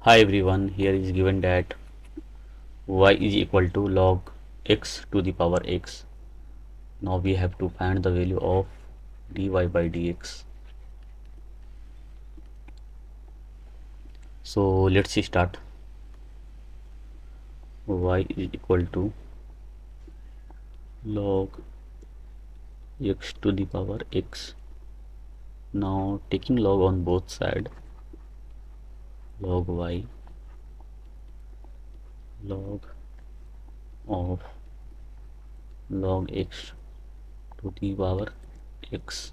Hi everyone, here is given that y is equal to log x to the power x. Now we have to find the value of dy by dx. So let's start. Y is equal to log x to the power x. Now taking log on both sides, log y log of log x to the power x.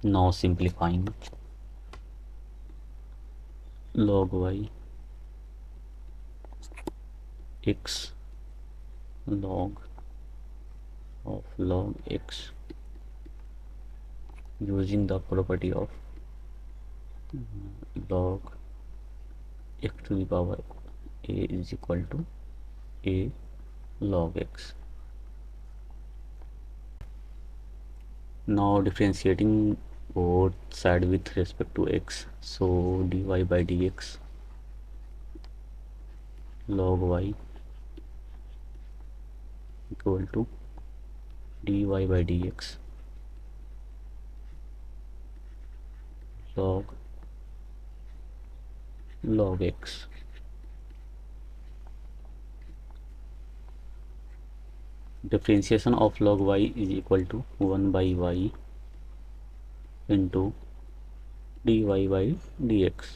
Now simplifying log y x log of log x using the property of log x to the power a is equal to a log x. Now differentiating both sides with respect to x, so dy by dx log y equal to dy by dx log x. Differentiation of log y is equal to 1 by y into dy by dx.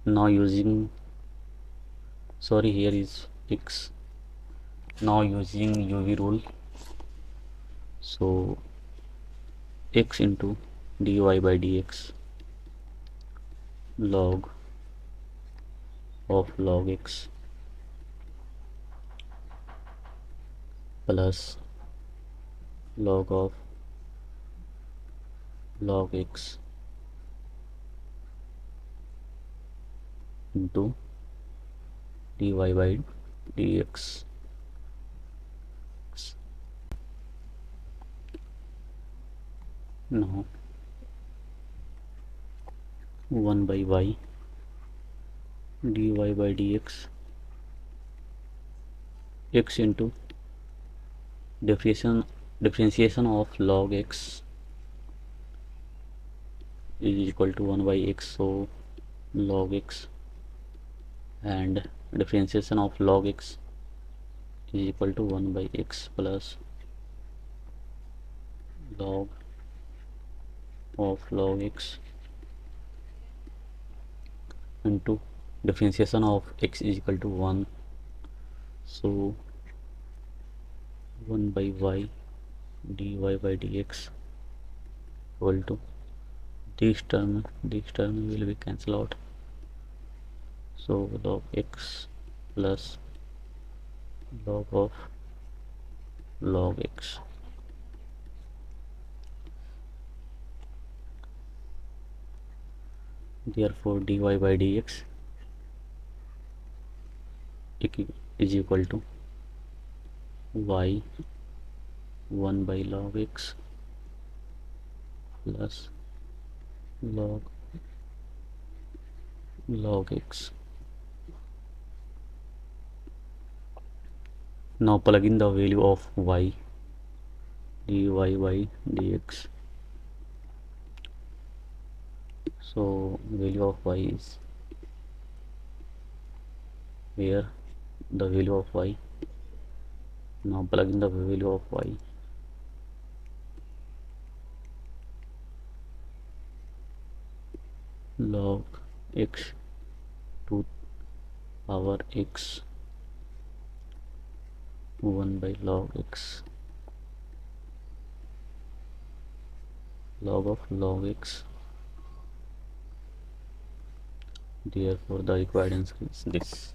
Now using, sorry, here is x. Now using UV rule, so x into dy by dx log of log x plus log of log x into dy by dx. Now 1 by y dy by dx x into differentiation of log x is equal to 1 by x, so log x, and differentiation of log x is equal to 1 by x plus log of log x into differentiation of x is equal to 1, so 1 by y dy by dx equal to this term will be cancelled out, so log x plus log of log x. Therefore dy by dx is equal to y 1 by log x plus log x. Now plug in the value of y dy by dx, so value of y is here, the value of y. Now plug in the value of y, log x to power x 1 by log x log of log x. Therefore the required answer is this.